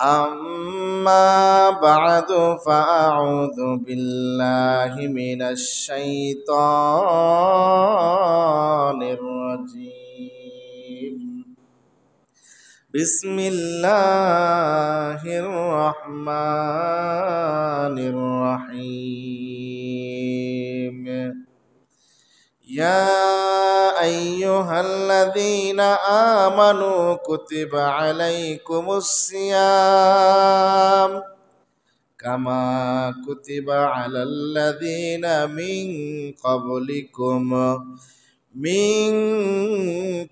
أما بعد فأعوذ بالله من الشيطان الرجيم بسم الله الرحمن الرحيم يا أيها الذين آمنوا كتب عليكم الصيام كما كتب على الذين من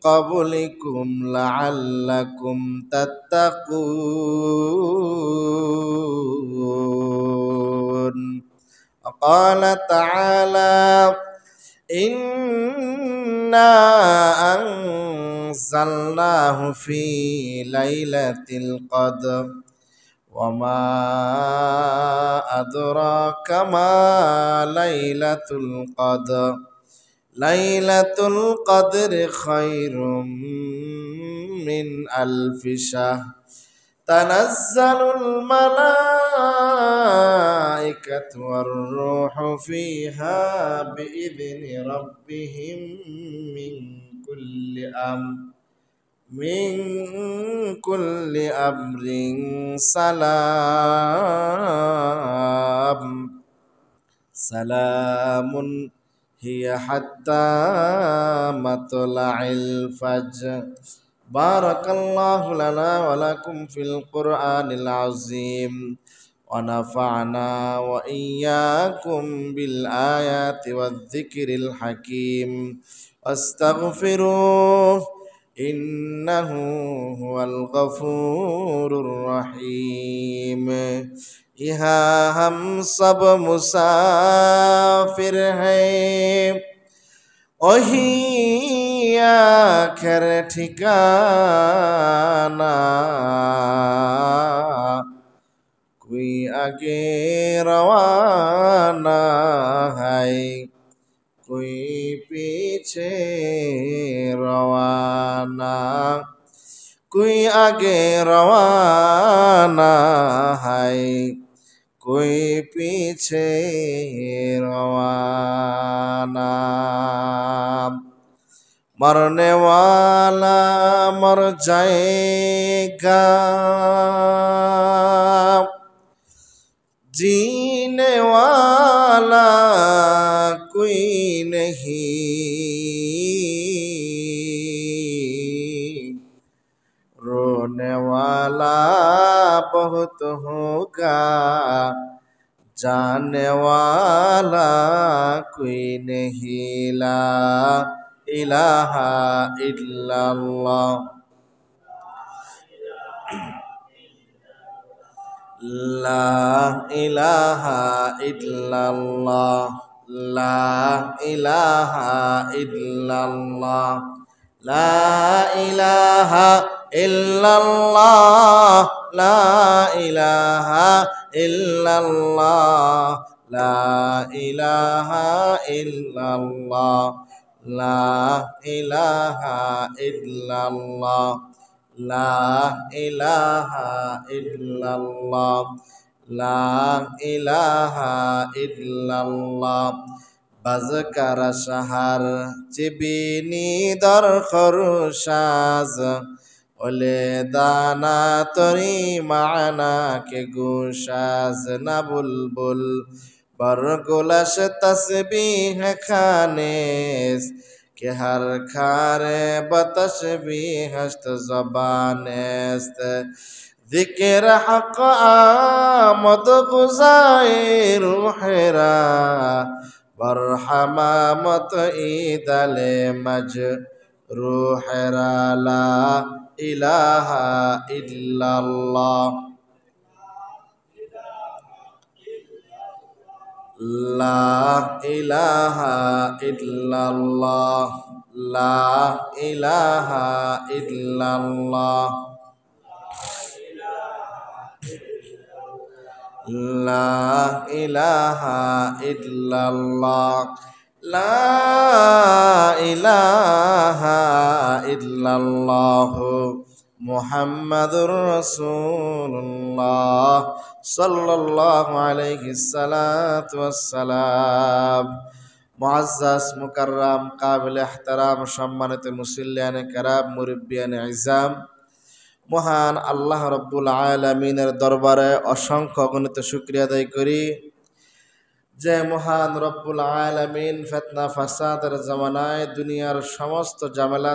قبلكم لعلكم تتقون وقال تعالى إنا أنزلناه في ليلة القدر وما أدراك ما ليلة القدر خير من ألف شهر تنزل الملائكة والروح فيها بإذن ربهم من كل أمر سلام هي حتى مطلع الفجر بارك الله لنا ولكم في القرآن العظيم ونفعنا وإياكم بالآيات والذكر الحكيم واستغفروه إنه هو الغفور الرحيم यहाँ हम सब मुसाफिर हैं वही आखिर ठिकाना कोई आगे रवाना है कोई पीछे रवाना कोई आगे रवाना है कोई पीछे रवाना मरने वाला मर जाएगा जीने वाला कोई नहीं रोने वाला बहुत होगा जाने वाला कोई नहीं ला इलाहा इल्लल्लाह ला इलाहा इल्लल्लाह ला इलाहा इल्लल्लाह ला इलाहा इल्लल्लाह ला इलाहा इल्लल्लाह ला इलाहा इल्लल्लाह ला इलाहा इल्लल्लाह ला इलाहा इल्लल्लाह ला इलाहा इल्लल्लाह बज़कर शहर चिबिनी दर खरुशाज ओले दाना तरी माना के गुशाज न बुलबुल बरगुलश तस्बीह खानेस के हर खारे बतशबीह हस्त ज़बानेस्त ذکر حق آمد غزائر حرا برحمامت ایدل مجروح را لا إله إلا الله لا إله إلا الله لا إله إلا الله لا إله إلا الله لا إله إلا الله মুহাম্মাদুর রাসূলুল্লাহ সাল্লাল্লাহু আলাইহি সাল্লাতু ওয়াসসালাম। মুআজ্জাজ মুকাররাম কাবিল ইহতারাম সম্মানিত মুসল্লিয়ানে কেরাম মুরব্বিয়ানে ইজাম, মহান আল্লাহ রব্বুল আলামিনের দরবারে অসংখ্য অগণিত শুকরিয়া আদায় করি যে মহান রব্বুল আলামিন ফিতনা ফাসাদের জামানায় দুনিয়ার সমস্ত ঝামেলা